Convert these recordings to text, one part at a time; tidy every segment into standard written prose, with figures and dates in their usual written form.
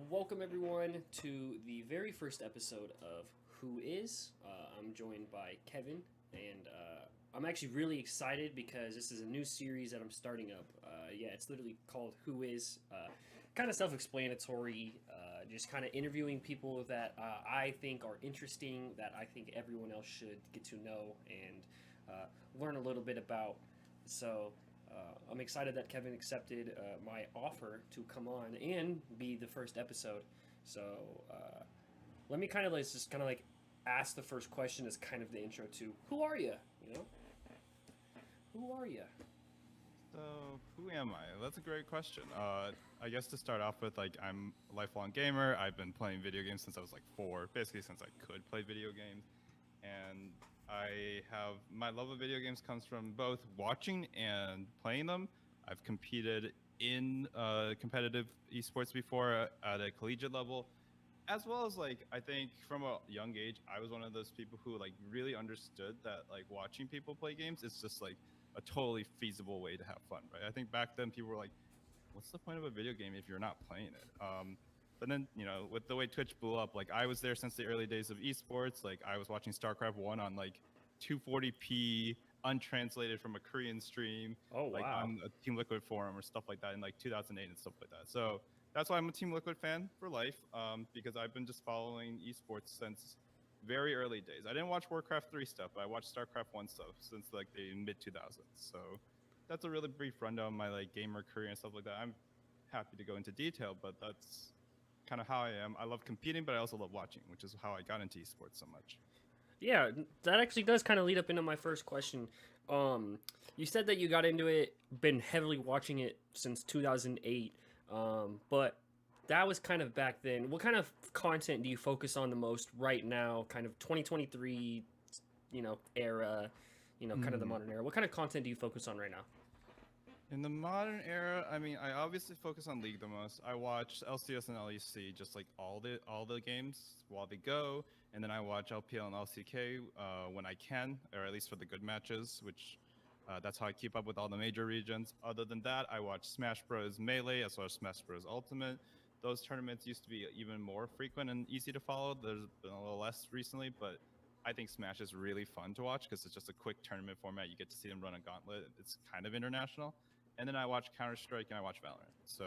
Welcome everyone to the very first episode of Who Is. I'm joined by Kevin, and I'm actually really excited because this is a new series that I'm starting up. It's literally called Who Is. Kind of self-explanatory. Just kind of interviewing people that I think are interesting, that I think everyone else should get to know and learn a little bit about. So I'm excited that Kevin accepted my offer to come on and be the first episode. So let me kind of just kind of like ask the first question as kind of the intro to who are you? You know, who are you? So, who am I? That's a great question. I guess to start off with, like, I'm a lifelong gamer. I've been playing video games since I was like 4, basically since I could play video games. And I have my love of video games comes from both watching and playing them. I've competed in competitive esports before at a collegiate level, as well as like I think from a young age, I was one of those people who like really understood that like watching people play games is just like a totally feasible way to have fun, right? I think back then people were like, "What's the point of a video game if you're not playing it?" But then with the way Twitch blew up, like I was there since the early days of esports. Like I was watching StarCraft 1 on like 240p untranslated from a Korean stream, Oh like wow. on a Team Liquid forum or stuff like that in like 2008 and stuff like that. So that's why I'm a Team Liquid fan for life, because I've been just following esports since very early days. I didn't watch Warcraft 3 stuff, but I watched StarCraft 1 stuff since like the mid 2000s. So that's a really brief rundown of my like gamer career and stuff like that. I'm happy to go into detail, but that's kind of how I am. I love competing, but I also love watching, which is how I got into esports so much. Yeah, that actually does kind of lead up into my first question. Um, you said that you got into it, been heavily watching it since 2008, but that was kind of back then. What kind of content do you focus on the most right now? Kind of 2023, era, kind of the Mm. modern era. What kind of content do you focus on right now? In the modern era, I mean, I obviously focus on League the most. I watch LCS and LEC just like all the games while they go, and then I watch LPL and LCK when I can, or at least for the good matches, which that's how I keep up with all the major regions. Other than that, I watch Smash Bros. Melee as well as Smash Bros. Ultimate. Those tournaments used to be even more frequent and easy to follow. There's been a little less recently, but I think Smash is really fun to watch because it's just a quick tournament format. You get to see them run a gauntlet. It's kind of international, and then I watch Counter Strike and I watch Valorant. So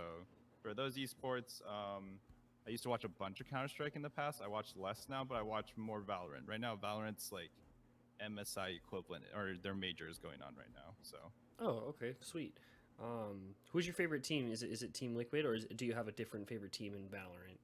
for those esports, I used to watch a bunch of Counter Strike in the past. I watch less now, but I watch more Valorant. Right now, Valorant's like MSI equivalent, or their major is going on right now. So Oh, okay, sweet. Who's your favorite team? Is it Team Liquid, or do you have a different favorite team in Valorant?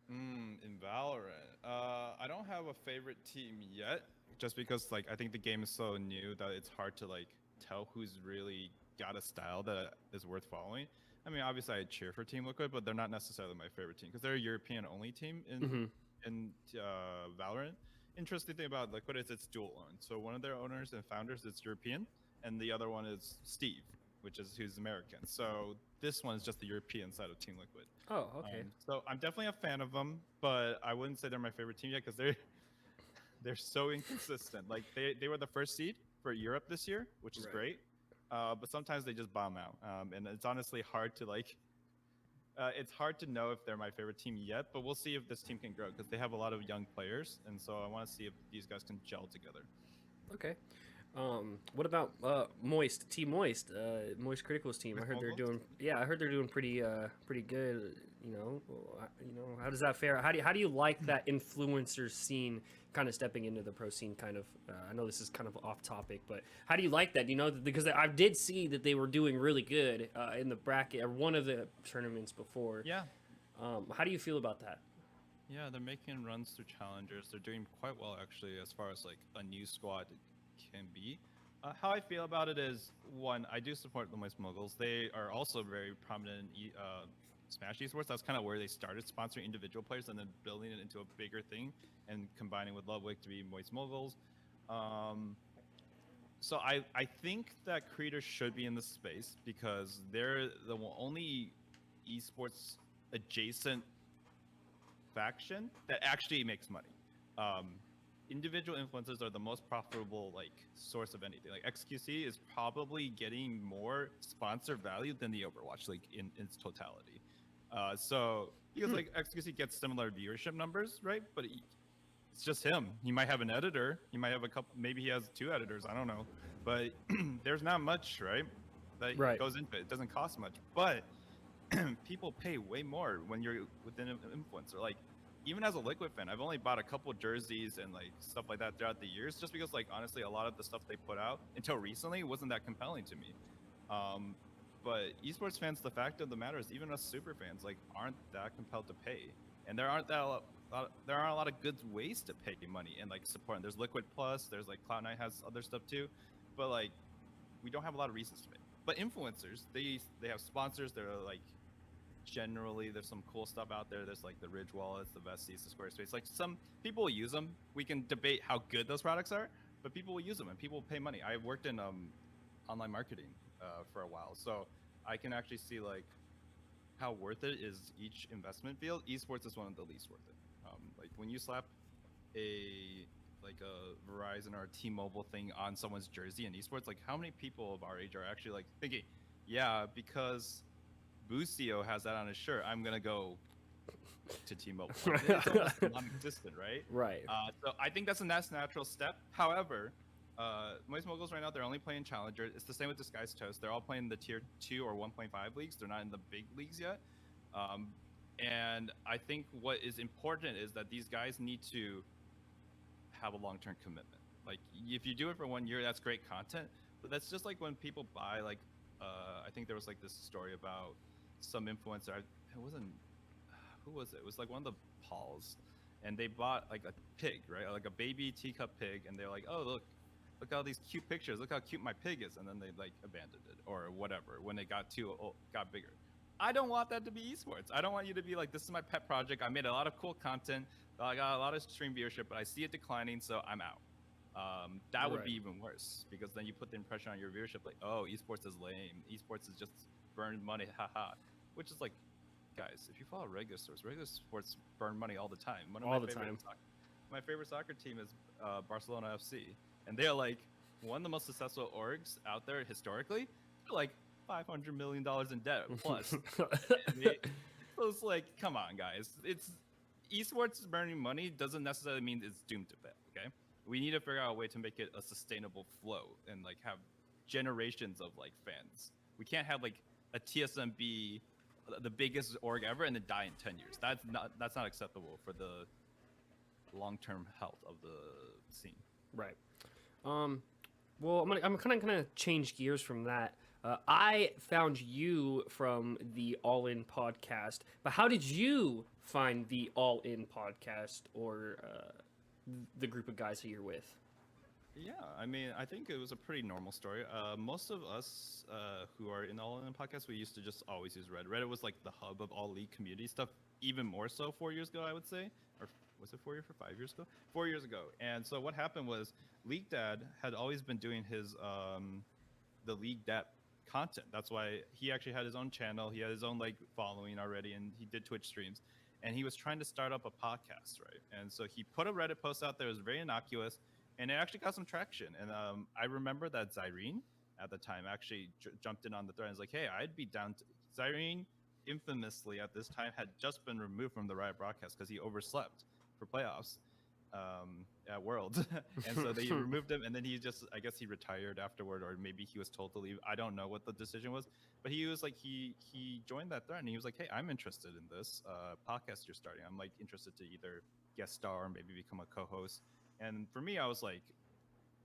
in Valorant, I don't have a favorite team yet, just because like I think the game is so new that it's hard to like tell who's really got a style that is worth following. I mean, obviously I cheer for Team Liquid, but they're not necessarily my favorite team because they're a European only team Mm-hmm. in Valorant. Interesting thing about Liquid is it's dual owned. So one of their owners and founders is European, and the other one is Steve, which is who's American. So this one is just the European side of Team Liquid. Oh, okay. So I'm definitely a fan of them, but I wouldn't say they're my favorite team yet because they're so inconsistent. Like they were the first seed for Europe this year, which is Right. great. But sometimes they just bomb out, and it's honestly hard to like. It's hard to know if they're my favorite team yet, but we'll see if this team can grow because they have a lot of young players, and so I want to see if these guys can gel together. Okay. What about Moist? Team Moist, Moist Critical's team. I With heard they're Moguls? doing. Yeah, I heard they're doing pretty good. How does that fare? How do you like that influencer scene kind of stepping into the pro scene? Kind of. I know this is kind of off topic, but how do you like that? Because I did see that they were doing really good in the bracket or one of the tournaments before. Yeah, How do you feel about that? yeah, they're making runs through challengers. They're doing quite well actually, as far as like a new squad can be. How I feel about it is, one, I do support the Moist Moguls. They are also very prominent in Smash Esports. That's kind of where they started sponsoring individual players and then building it into a bigger thing and combining with Ludwig to be Moist Moguls. Um, so I think that creators should be in this space because they're the only esports adjacent faction that actually makes money. Um, Individual influencers are the most profitable like source of anything. Like XQC is probably getting more sponsor value than the Overwatch League in its totality. So because like XQC gets similar viewership numbers, right? But it's just him. He might have an editor. He might have a couple. Maybe he has two editors. I don't know. But there's not much, right? That Right. goes into it. It doesn't cost much, but people pay way more when you're within an influencer. Like even as a Liquid fan, I've only bought a couple jerseys and like stuff like that throughout the years, just because like honestly, a lot of the stuff they put out until recently wasn't that compelling to me. Um, but esports fans, the fact of the matter is, even us super fans like aren't that compelled to pay, and there aren't that there aren't a lot of good ways to pay money and like support. And there's Liquid Plus, there's like Cloud9 has other stuff too, but like we don't have a lot of reasons to pay. But influencers, they have sponsors. They're like generally there's some cool stuff out there. There's like the Ridge wallets, the Vesties, the Squarespace. Like some people will use them. We can debate how good those products are, but people will use them and people will pay money. I worked in online marketing for a while, so I can actually see like how worth it is each investment field. Esports is one of the least worth it. Like when you slap a like a Verizon or a T-Mobile thing on someone's jersey in esports, like how many people of our age are actually like thinking, yeah, because Busio has that on his shirt, I'm gonna go to T-Mobile. Like, it's almost non-existent, right? Right. So I think that's a nice natural step. However, Moist Moguls right now, they're only playing Challenger. It's the same with Disguised Toast. They're all playing the tier 2 or 1.5 leagues. They're not in the big leagues yet. And I think what is important is that these guys need to have a long-term commitment. Like if you do it for 1 year, that's great content. But that's just like when people buy like, I think there was like this story about some influencer. It wasn't, who was it? It was like one of the Pauls, and they bought like a pig, right? Like a baby teacup pig, and they're like, oh look all these cute pictures. Look how cute my pig is, and then they like abandoned it or whatever when it got bigger. I don't want that to be esports. I don't want you to be like, this is my pet project. I made a lot of cool content. I got a lot of stream viewership, but I see it declining, so I'm out. That would be even worse because then you put the impression on your viewership like, oh, esports is lame. Esports is just burned money, haha. Which is like, guys, if you follow regular sports burn money all the time. My favorite soccer team is Barcelona FC, and they're like one of the most successful orgs out there historically. They're like $500 million in debt plus. So it's like, come on, guys. It's esports burning money doesn't necessarily mean it's doomed to fail. Okay, we need to figure out a way to make it a sustainable flow and like have generations of like fans. We can't have like a TSMB, the biggest org ever, and then die in 10 years. That's not acceptable for the long-term health of the scene. Right. Well, I'm kind of gonna change gears from that. I found you from the All In podcast, but how did you find the All In podcast or the group of guys that you're with? Yeah, I mean, I think it was a pretty normal story. Most of us who are in All In podcast, we used to just always use Reddit. Reddit was like the hub of all League community stuff, even more so 4 years ago, I would say. Or was it 4 years or 5 years ago? 4 years ago. And so what happened was League Dad had always been doing his the League Dad content. That's why he actually had his own channel. He had his own like following already, and he did Twitch streams. And he was trying to start up a podcast, right? And so he put a Reddit post out there. It was very innocuous, and it actually got some traction. And I remember that Zyrene at the time actually jumped in on the thread and was like, hey, I'd be down to... Zyrene infamously at this time had just been removed from the Riot broadcast because he overslept for playoffs at World. And so they removed him, and then he just, I guess he retired afterward, or maybe he was told to leave. I don't know what the decision was, but he was like, he joined that thread, and he was like, hey, I'm interested in this podcast you're starting. I'm like interested to either guest star or maybe become a co-host. And for me, I was like,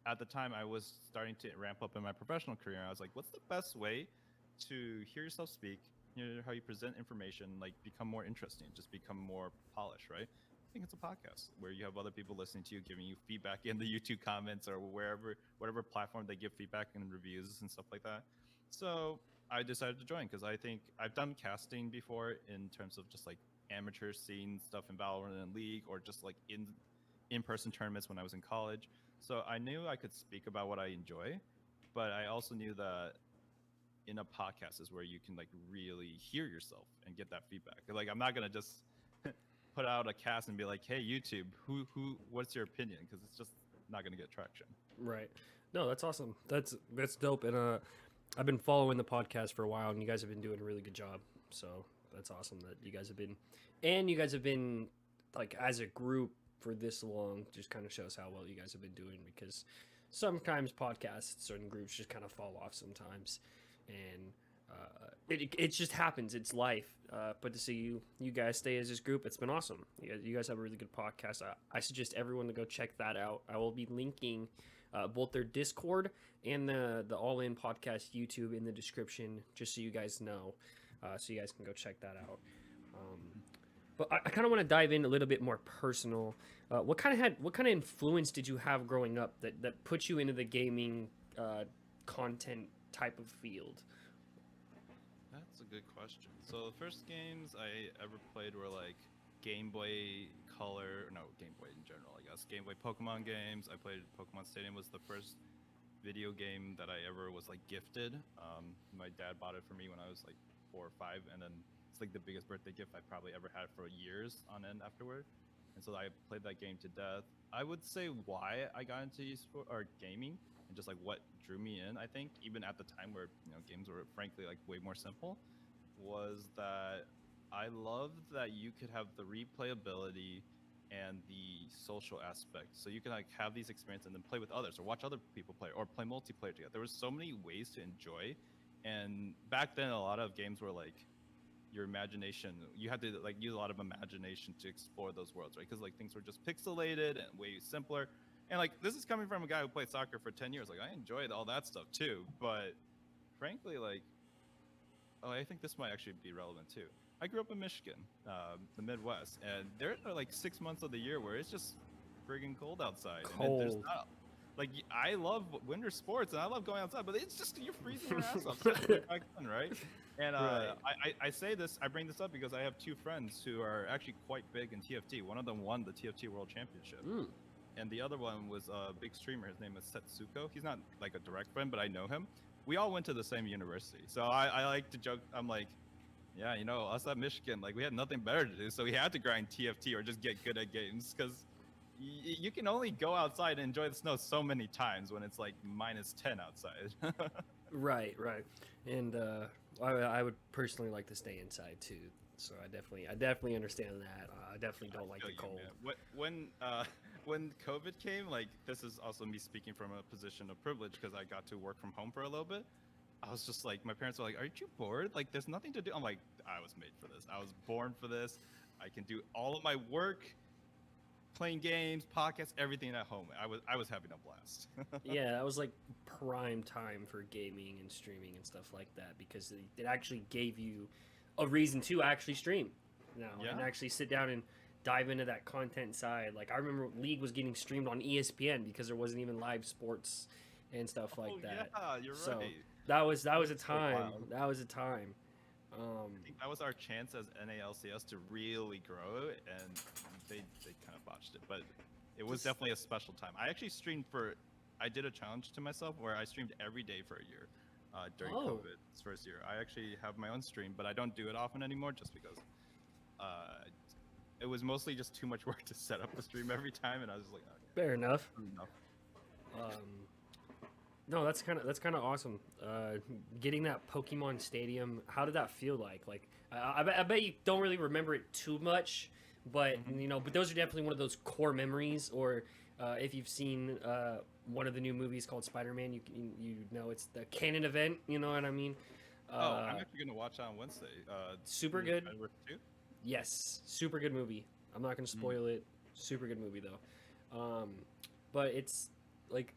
at the time I was starting to ramp up in my professional career. I was like, what's the best way to hear yourself speak, you know, how you present information, like become more interesting, just become more polished, right? I think it's a podcast where you have other people listening to you, giving you feedback in the YouTube comments or whatever platform they give feedback and reviews and stuff like that. So I decided to join because I think I've done casting before in terms of just like amateur scene stuff in Valorant and League, or just like in-person tournaments when I was in college. So I knew I could speak about what I enjoy, but I also knew that in a podcast is where you can like really hear yourself and get that feedback. Like I'm not gonna just put out a cast and be like, hey YouTube, what's your opinion? Because it's just not gonna get traction. Right. No, that's awesome. That's dope. And I've been following the podcast for a while, and you guys have been doing a really good job. So That's awesome that you guys have been like as a group for this long. Just kind of shows how well you guys have been doing because sometimes podcasts, certain groups just kind of fall off sometimes, and it just happens. It's life. But to see you guys stay as this group, it's been awesome. You guys have a really good podcast. I suggest everyone to go check that out. I will be linking both their Discord and the All In Podcast YouTube in the description, just so you guys know, so you guys can go check that out. But I kind of want to dive in a little bit more personal. What kind of influence did you have growing up that put you into the gaming content type of field? That's a good question. So the first games I ever played were like Game Boy Color, no, Game Boy in general, I guess. Game Boy Pokemon games. I played Pokemon Stadium was the first video game that I ever was like gifted. My dad bought it for me when I was like 4 or 5, and then it's like the biggest birthday gift I probably ever had for years on end afterward. And so I played that game to death. I would say why I got into esport or gaming and just like what drew me in, I think, even at the time where games were frankly like way more simple, was that I loved that you could have the replayability and the social aspect. So you can like have these experiences and then play with others or watch other people play or play multiplayer together. There was so many ways to enjoy. And back then a lot of games were like your imagination, you had to like use a lot of imagination to explore those worlds, right? Because like things were just pixelated and way simpler. And like this is coming from a guy who played soccer for 10 years. Like I enjoyed all that stuff too, but frankly, like, oh, I think this might actually be relevant too. I grew up in Michigan, the Midwest, and there are like 6 months of the year where it's just friggin' cold outside. And there's Cold. not like I love winter sports and I love going outside, but it's just you're freezing your ass off, especially back then, right? And Right. I say this, I bring this up because I have two friends who are actually quite big in TFT. One of them won the TFT World Championship, Mm. and the other one was a big streamer. His name is Setsuko. He's not like a direct friend, but I know him. We all went to the same university, so I like to joke. I'm like, yeah, us at Michigan, like we had nothing better to do, so we had to grind TFT or just get good at games because you can only go outside and enjoy the snow so many times when it's like -10 outside. Right, right. And I would personally like to stay inside too. So I definitely understand that. I definitely don't like feel the you, cold. man. When COVID came, like this is also me speaking from a position of privilege because I got to work from home for a little bit. I was just like, my parents were like, "Aren't you bored? Like, there's nothing to do." I'm like, I was made for this. I was born for this. I can do all of my work, playing games, podcasts, everything at home. I was having a blast. Yeah, that was like prime time for gaming and streaming and stuff like that because it actually gave you a reason to actually stream now and Yeah. actually sit down and dive into that content side. Like I remember League was getting streamed on ESPN because there wasn't even live sports and stuff like Oh that. yeah, you're So right. that was a So time. wild. That was a time. I think that was our chance as NALCS to really grow it, and they kind of botched it. But it was Just- definitely a special time. I actually streamed I did a challenge to myself where I streamed every day for a year during Oh. COVID's first year. I actually have my own stream, but I don't do it often anymore just because uh, it was mostly just too much work to set up the stream every time, and I was just like, okay, Fair enough. enough. No, that's kind of awesome. Getting that Pokemon Stadium, how did that feel like? Like, I bet you don't really remember it too much, but but those are definitely one of those core memories. Or if you've seen one of the new movies called Spider-Man, you know it's the canon event. You know what I mean? I'm actually gonna watch that on Wednesday. Super good. Spider-Verse 2? Yes, super good movie. I'm not gonna spoil it. Super good movie though. But it's like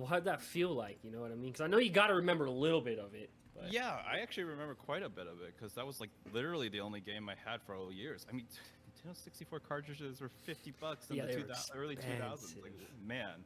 how'd that feel like? You know what I mean? Because I know you got to remember a little bit of it. But Yeah, I actually remember quite a bit of it because that was like literally the only game I had for all years. I mean, Nintendo 64 cartridges were $50 in Yeah, the they were early 2000s. Like, expensive. man.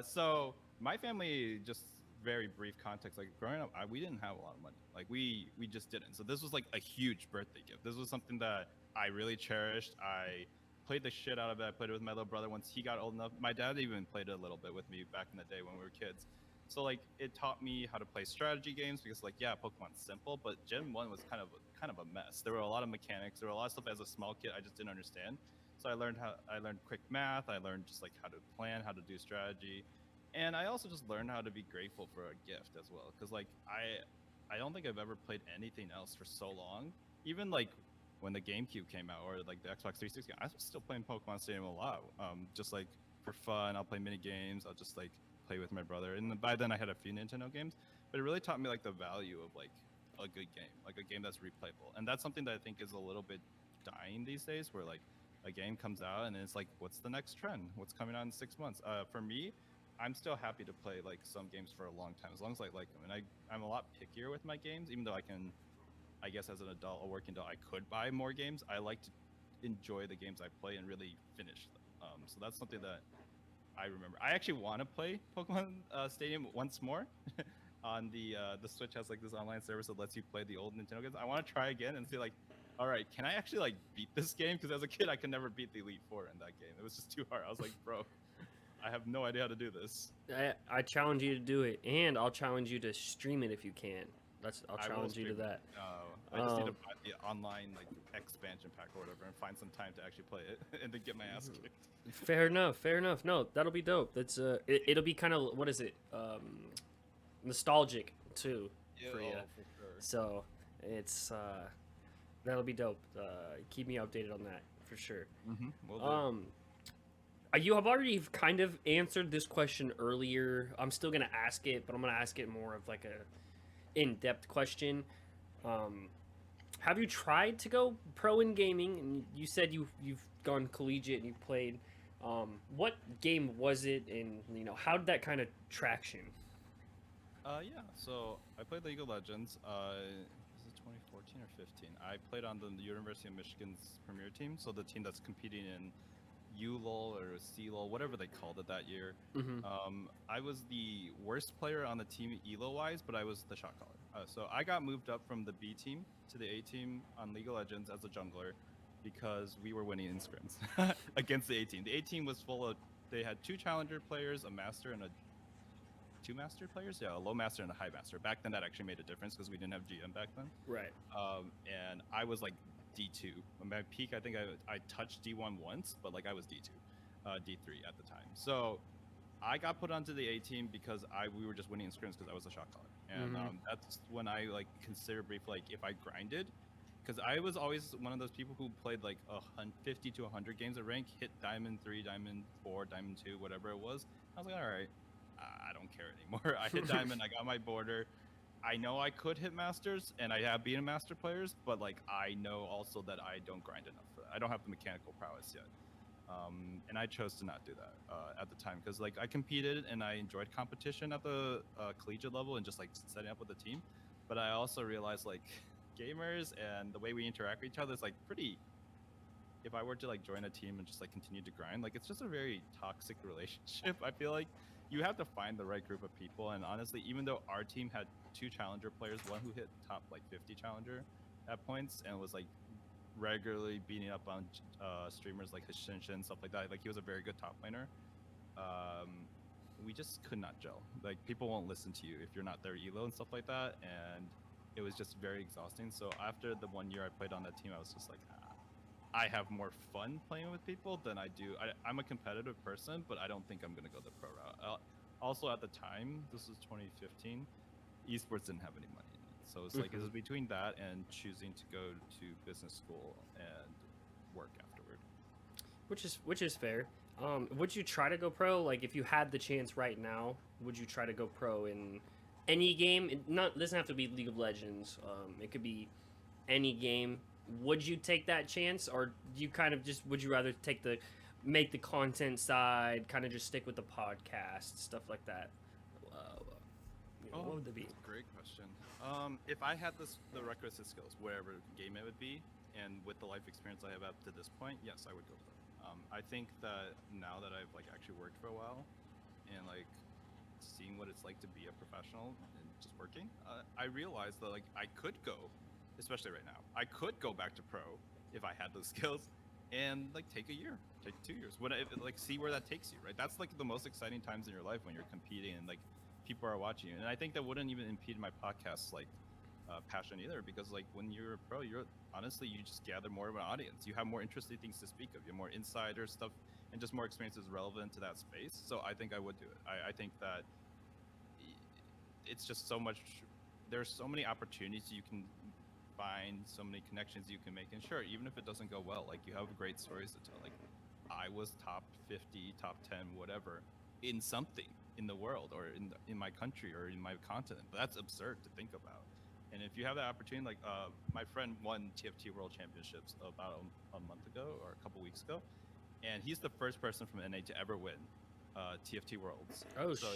So my family, just very brief context, like growing up, we didn't have a lot of money. Like we just didn't. So this was like a huge birthday gift. This was something that I really cherished. I played the shit out of it. I played it with my little brother once he got old enough. My dad even played it a little bit with me back in the day when we were kids. So like it taught me how to play strategy games because like yeah, Pokemon's simple, but Gen 1 was kind of a mess. There were a lot of mechanics. There were a lot of stuff as a small kid I just didn't understand. So I learned quick math. I learned just like how to plan, how to do strategy. And I also just learned how to be grateful for a gift as well cuz like I don't think I've ever played anything else for so long. even like when the GameCube came out or like the Xbox 360, I was still playing Pokemon Stadium a lot. Just like for fun, I'll play mini games. I'll just like play with my brother. And by then I had a few Nintendo games, but it really taught me like the value of like a good game, like a game that's replayable. And that's something that I think is a little bit dying these days, where like a game comes out and it's like, what's the next trend? What's coming out in 6 months? For me, I'm still happy to play like some games for a long time as long as I like them. And I'm a lot pickier with my games, even though I guess as an adult, a working adult, I could buy more games. I like to enjoy the games I play and really finish them. So that's something that I remember. I actually want to play Pokemon Stadium once more. On the Switch has like this online service that lets you play the old Nintendo games. I want to try again and see like, all right, can I actually like beat this game? Because as a kid, I could never beat the Elite Four in that game. It was just too hard. I was like, bro, I have no idea how to do this. I challenge you to do it, and I'll challenge you to stream it if you can. I'll challenge you to that. I just need to buy the online like expansion pack or whatever and find some time to actually play it and then get my ass kicked. Fair enough. Fair enough. No, that'll be dope. That's it'll be kind of, what is it? Nostalgic too for you. For sure. So it's that'll be dope. Keep me updated on that for sure. Will do. You have already kind of answered this question earlier. I'm still gonna ask it, but I'm gonna ask it more of like a in-depth question. Have you tried to go pro in gaming? And you said you've gone collegiate and you've played. What game was it, and how did that kind of traction? Yeah. So I played League of Legends. Is it 2014 or 15? I played on the University of Michigan's premier team, so the team that's competing in ULOL or CLOL, whatever they called it that year. I was the worst player on the team ELO-wise, but I was the shot caller. So I got moved up from the B team to the A team on League of Legends as a jungler because we were winning in scrims against the A team. The A team was full of, they had 2 challenger players, a master, and 2 master players? Yeah, a low master and a high master. Back then that actually made a difference because we didn't have GM back then. Right. And I was like D2. When my peak, I think I touched D1 once, but like I was D2, D3 at the time. So I got put onto the A team because we were just winning in scrims because I was a shot caller. And that's when I like considered briefly like if I grinded, because I was always one of those people who played like 50 to 100 games of rank, hit Diamond 3, Diamond 4, Diamond 2, whatever it was. I was like, all right, I don't care anymore. I hit Diamond, I got my border. I know I could hit Masters, and I have beaten Master players, but like I know also that I don't grind enough for that. I don't have the mechanical prowess yet. And I chose to not do that at the time because like I competed and I enjoyed competition at the collegiate level and just like setting up with the team. But I also realized like gamers and the way we interact with each other is like pretty. If I were to like join a team and just like continue to grind, like it's just a very toxic relationship. I feel like you have to find the right group of people. And honestly, even though our team had 2 challenger players, one who hit top like 50 challenger at points and was like regularly beating up on streamers like Hashinshin and stuff like that. Like he was a very good top laner. We just could not gel. Like people won't listen to you if you're not their elo and stuff like that. And it was just very exhausting. So after the 1 year I played on that team, I was just like, I have more fun playing with people than I do. I'm a competitive person, but I don't think I'm gonna go the pro route. Also at the time, this was 2015, esports didn't have any money in it. So it's like it was between that and choosing to go to business school and work afterward. Which is fair. Would you try to go pro? Like if you had the chance right now, would you try to go pro in any game? It doesn't have to be League of Legends. It could be any game. Would you take that chance, or you kind of just would you rather make the content side, kind of just stick with the podcast stuff like that? What would it be? Great question. If I had the requisite skills, wherever game it would be, and with the life experience I have up to this point, yes, I would go pro. I think that now that I've like actually worked for a while, and like seeing what it's like to be a professional and just working, I realized that like I could go, especially right now, I could go back to pro if I had those skills, and like take a year, take 2 years, like see where that takes you, right? That's like the most exciting times in your life when you're competing and like people are watching you. And I think that wouldn't even impede my podcast's like passion either, because like when you're a pro, you just gather more of an audience. You have more interesting things to speak of. You have more insider stuff and just more experiences relevant to that space. So I think I would do it. I think that it's just so much. There's so many opportunities you can find, so many connections you can make. And sure, even if it doesn't go well, like you have great stories to tell. Like I was top 50, top 10, whatever, in something in the world or in my country or in my continent. That's absurd to think about. And if you have that opportunity, like my friend won TFT World Championships about a month ago or a couple weeks ago, and he's the first person from NA to ever win TFT Worlds. Oh, So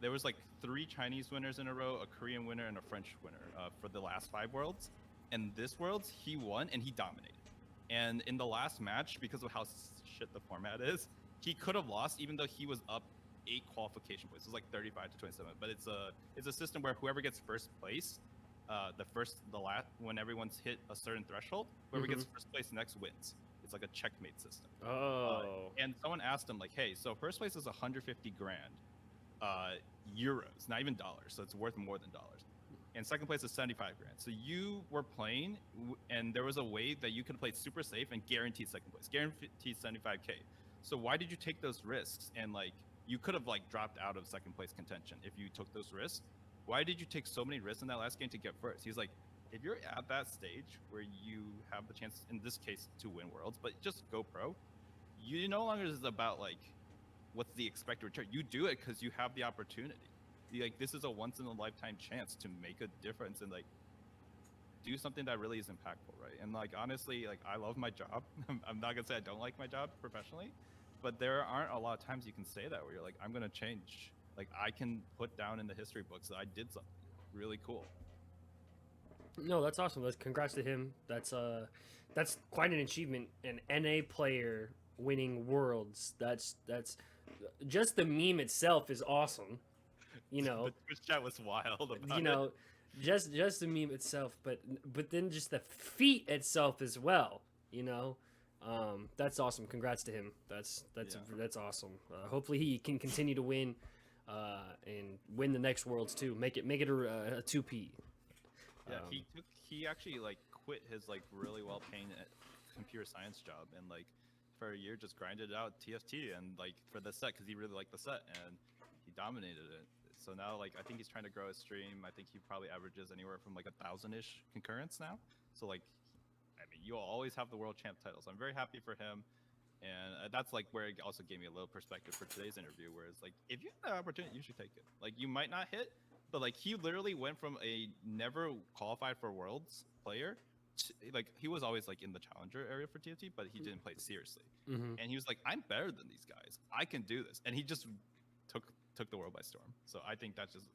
there was like 3 Chinese winners in a row, a Korean winner, and a French winner for the last 5 Worlds. And this Worlds, he won and he dominated. And in the last match, because of how shit the format is, he could have lost even though he was up 8 qualification points. It was like 35 to 27. But it's a system where whoever gets first place, the last when everyone's hit a certain threshold, whoever gets first place next wins. It's like a checkmate system. Oh. And someone asked him like, "Hey, so first place is 150 grand, euros, not even dollars, so it's worth more than dollars. And second place is 75 grand. So you were playing, and there was a way that you could play super safe and guaranteed second place, guaranteed 75k. So why did you take those risks? And like, you could have like dropped out of second place contention if you took those risks. Why did you take so many risks in that last game to get first?" He's like, if you're at that stage where you have the chance, in this case, to win worlds, but just go pro, you no longer is about like what's the expected return. You do it because you have the opportunity. Like this is a once in a lifetime chance to make a difference and like do something that really is impactful, right? And like honestly, like I love my job. I'm not gonna say I don't like my job professionally, but there aren't a lot of times you can say that where you're like, I'm gonna change. Like I can put down in the history books that I did something really cool. No, that's awesome. Congrats to him. That's quite an achievement. An NA player winning worlds. That's just the meme itself is awesome. You know, The Twitch chat was wild about you know, just the meme itself, but then just the feat itself as well. You know, that's awesome. Congrats to him. That's awesome. Hopefully he can continue to win, and win the next worlds too. Make it a 2P. Yeah, he actually like quit his like really well paying computer science job and like for a year just grinded out TFT and like for the set because he really liked the set and he dominated it. So now like I think he's trying to grow his stream. I think he probably averages anywhere from like 1,000-ish concurrents now. So like, I mean, you'll always have the world champ titles. I'm very happy for him. And that's like where it also gave me a little perspective for today's interview, where it's like, if you have that opportunity, you should take it. Like you might not hit, but like he literally went from a never qualified for worlds player to, like he was always like in the challenger area for TFT, but he didn't play seriously. And he was like, I'm better than these guys. I can do this. And he just took the world by storm. So I think that's just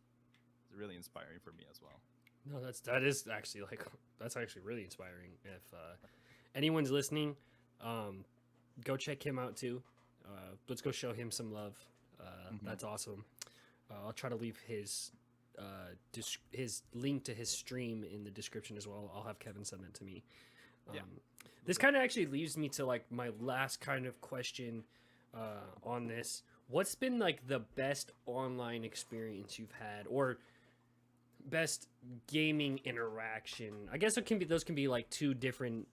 really inspiring for me as well. No, that is actually that's actually really inspiring. If anyone's listening, go check him out too. Let's go show him some love. That's awesome. I'll try to leave his link to his stream in the description as well. I'll have Kevin send that to me. This kind of actually leads me to like my last kind of question on this. What's been like the best online experience you've had, or best gaming interaction? I guess those can be like two different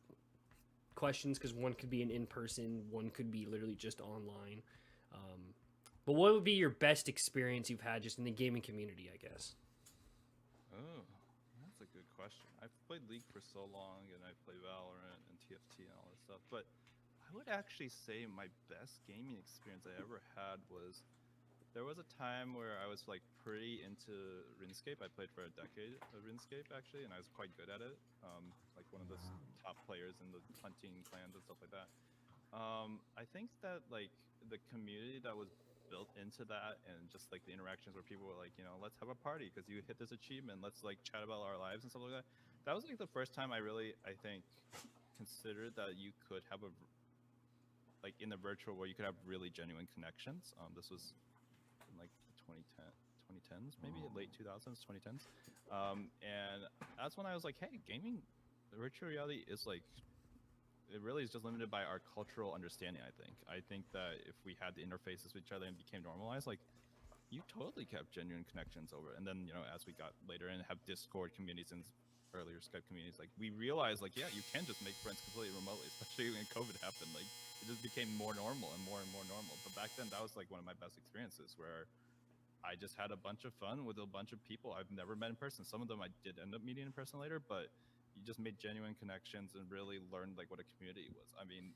questions because one could be an in-person, one could be literally just online. But what would be your best experience you've had just in the gaming community, I guess? Oh, that's a good question. I've played League for so long, and I've played Valorant and TFT and all this stuff, but I would actually say my best gaming experience I ever had was, there was a time where I was like pretty into RuneScape. I played for a decade of RuneScape actually, and I was quite good at it. Like one of the top players in the hunting clans and stuff like that. I think that like the community that was built into that and just like the interactions where people were like, you know, let's have a party because you hit this achievement, let's like chat about our lives and stuff like that. That was like the first time I really, I think, considered that you could have a, like in the virtual where you could have really genuine connections. This was in like 2010s, maybe late 2000s, 2010s. And that's when I was like, hey, gaming, virtual reality is like, it really is just limited by our cultural understanding. I think that if we had the interfaces with each other and became normalized, like you totally kept genuine connections over it. And then, you know, as we got later and have Discord communities and earlier Skype communities, like we realized like, yeah, you can just make friends completely remotely, especially when COVID happened. Like it just became more normal and more normal. But back then that was like one of my best experiences where I just had a bunch of fun with a bunch of people I've never met in person. Some of them I did end up meeting in person later, but you just made genuine connections and really learned like what a community was. I mean,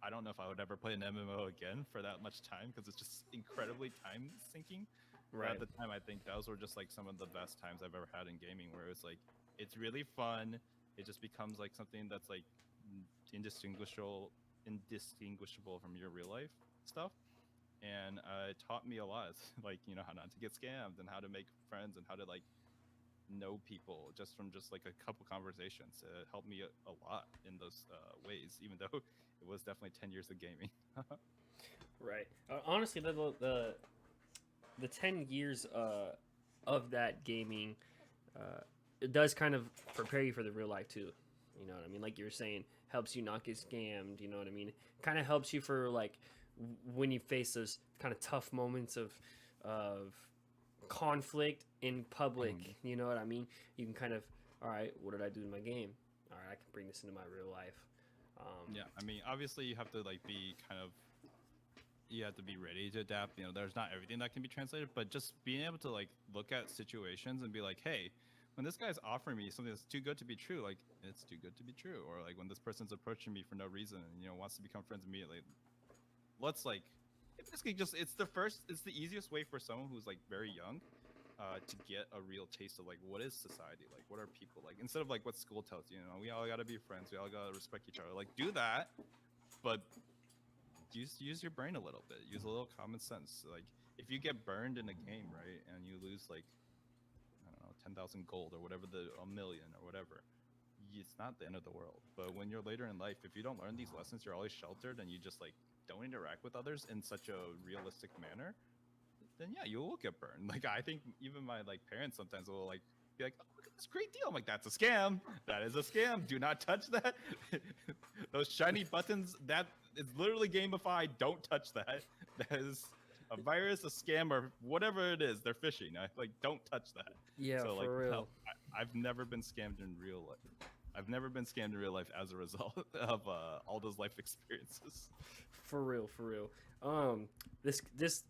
I don't know if I would ever play an MMO again for that much time because it's just incredibly time sinking. But at Right. the time, I think those were just like some of the best times I've ever had in gaming, where it's like it's really fun. It just becomes like something that's like indistinguishable from your real life stuff, and it taught me a lot, like how not to get scammed and how to make friends and how to like know people just from just like a couple conversations. It helped me a lot in those ways, even though it was definitely 10 years of gaming. Right. Honestly, the 10 years of that gaming, it does kind of prepare you for the real life too. You know what I mean? Like you were saying, helps you not get scammed. You know what I mean? Kind of helps you for like when you face those kind of tough moments of conflict in public. Mhm. You know what I mean? You can kind of, all right, what did I do in my game? All right, I can bring this into my real life. Yeah, I mean, obviously you have to like be kind of you have to be ready to adapt. There's not everything that can be translated, but just being able to like look at situations and be like, hey, when this guy's offering me something that's too good to be true, like it's too good to be true, or like when this person's approaching me for no reason and wants to become friends immediately, let's like it basically just it's the easiest way for someone who's like very young to get a real taste of like what is society like, what are people like, instead of like what school tells you. We all got to be friends, we all got to respect each other, like do that, but use your brain a little bit, use a little common sense. Like if you get burned in a game, right, and you lose like I don't know 10,000 gold or whatever, the a million or whatever, it's not the end of the world. But when you're later in life, if you don't learn these lessons, you're always sheltered and you just like don't interact with others in such a realistic manner, then yeah, you will get burned. Like I think even my like parents sometimes will like be like, "Oh, look at this great deal." I'm like, "That's a scam. That is a scam. Do not touch that. Those shiny buttons, that is literally gamified. Don't touch that. That is a virus, a scam, or whatever it is. They're phishing. I like don't touch that." Yeah, So like, for no, real. I've never been scammed in real life. I've never been scammed in real life as a result of all those life experiences. For real, for real. Um, this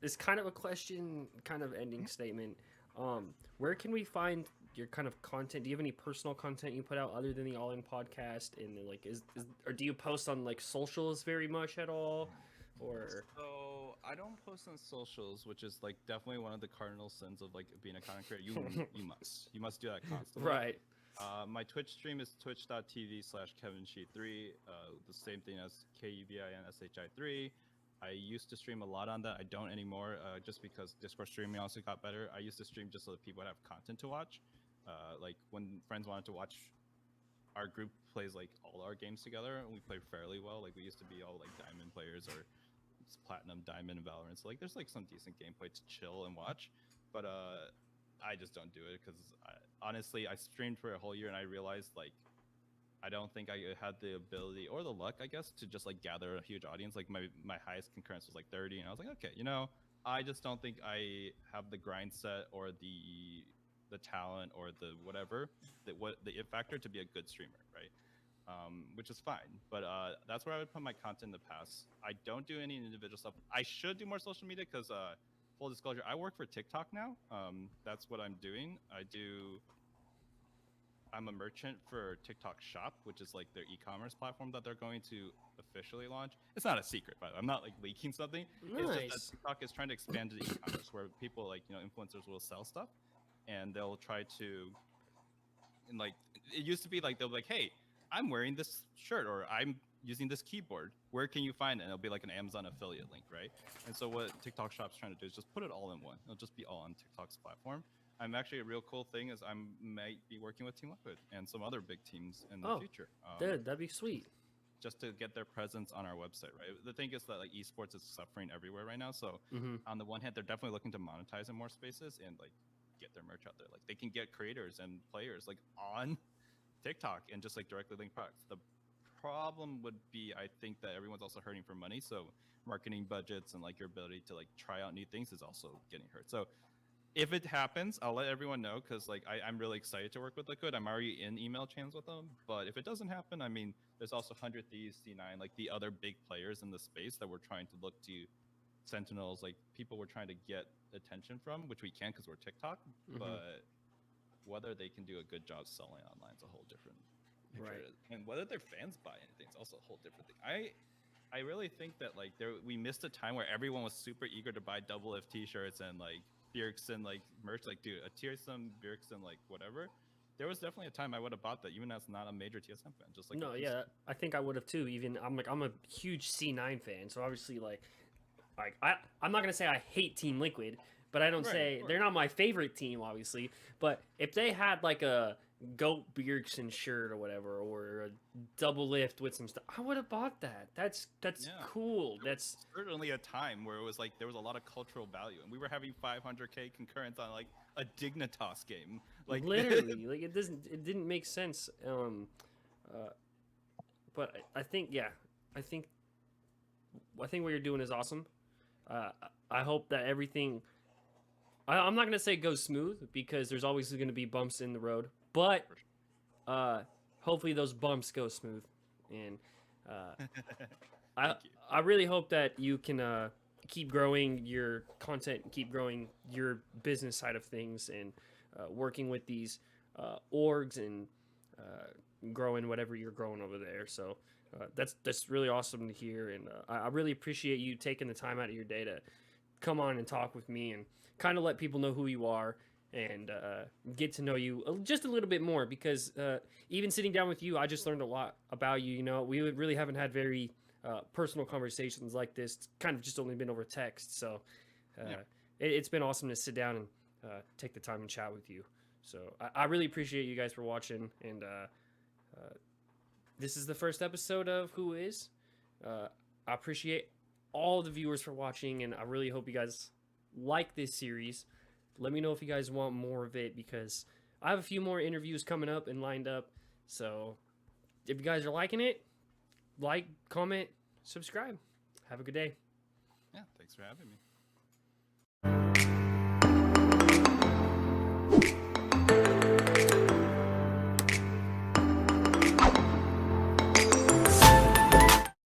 is kind of a question, kind of ending statement. Where can we find your kind of content? Do you have any personal content you put out other than the All In podcast? And then, like, is or do you post on like socials very much at all, or So I don't post on socials, which is like definitely one of the cardinal sins of like being a content creator. You must do that constantly. right? My Twitch stream is twitch.tv/Kevinshi3. The same thing as KUBINSHI3. I used to stream a lot on that. I don't anymore, just because Discord streaming also got better. I used to stream just so that people would have content to watch. Like when friends wanted to watch, our group plays like all our games together, and we play fairly well. Like we used to be all like diamond players or platinum, diamond, and Valorant. So like there's like some decent gameplay to chill and watch, but I just don't do it because honestly I streamed for a whole year and I realized like I don't think I had the ability or the luck, I guess, to just like gather a huge audience. Like my highest concurrence was like 30, and I was like, okay, I just don't think I have the grind set or the talent or the whatever the it factor to be a good streamer, right? Which is fine. But that's where I would put my content in the past. I don't do any individual stuff. I should do more social media because, full disclosure, I work for TikTok now. That's what I'm doing. I'm a merchant for TikTok Shop, which is like their e-commerce platform that they're going to officially launch. It's not a secret, by the way. I'm not like leaking something. It's just that Nice. TikTok is trying to expand to e-commerce where people like, influencers will sell stuff and they'll try to, and like it used to be like they'll be like, "Hey, I'm wearing this shirt or I'm using this keyboard. Where can you find it?" And it'll be like an Amazon affiliate link, right? And so what TikTok Shop's trying to do is just put it all in one. It'll just be all on TikTok's platform. I'm actually a real cool thing is I might be working with Team Liquid and some other big teams in the Oh, future. dude, that'd be sweet. Just to get their presence on our website, right? The thing is that like esports is suffering everywhere right now. So Mm-hmm. on the one hand, they're definitely looking to monetize in more spaces and like get their merch out there. Like they can get creators and players like on TikTok and just like directly link products. The problem would be, I think that everyone's also hurting for money. So marketing budgets and like your ability to like try out new things is also getting hurt. So if it happens, I'll let everyone know because like I'm really excited to work with Liquid. I'm already in email channels with them. But if it doesn't happen, I mean, there's also 100 Thieves, C9, like the other big players in the space that we're trying to look to. Sentinels, like people we're trying to get attention from, which we can because we're TikTok. Mm-hmm. But whether they can do a good job selling online is a whole different Right. And whether their fans buy anything is also a whole different thing. I really think that like we missed a time where everyone was super eager to buy double F t-shirts and like Bjergsen like merch. Like, dude, a TSM Bjergsen like whatever. There was definitely a time I would have bought that, even as not a major TSM fan, just like No, yeah, I think I would have too. Even I'm a huge C9 fan, so obviously like I'm not gonna say I hate Team Liquid, but I don't Right, say they're not my favorite team, obviously. But if they had like a Goat Bjergsen shirt or whatever, or a double lift with some stuff, I would have bought that. That's Yeah. cool. There That's was certainly a time where it was like there was a lot of cultural value, and we were having 500K concurrence on like a Dignitas game. Like literally like it didn't make sense. But I think yeah, I think what you're doing is awesome. Uh, I hope that everything. I'm not gonna say goes smooth because there's always gonna be bumps in the road, but hopefully those bumps go smooth. And I Thank you. I really hope that you can keep growing your content, keep growing your business side of things, and working with these orgs and growing whatever you're growing over there. So that's really awesome to hear, and I really appreciate you taking the time out of your day to come on and talk with me and kind of let people know who you are and get to know you just a little bit more because even sitting down with you, I just learned a lot about you. You know, we really haven't had very personal conversations like this. It's kind of just only been over text. So it's been awesome to sit down and take the time and chat with you. So I really appreciate you guys for watching. And this is the first episode of Who Is. I appreciate all the viewers for watching, and I really hope you guys like this series. Let me know if you guys want more of it because I have a few more interviews coming up and lined up. So if you guys are liking it, like, comment, subscribe. Have a good day. Yeah, thanks for having me.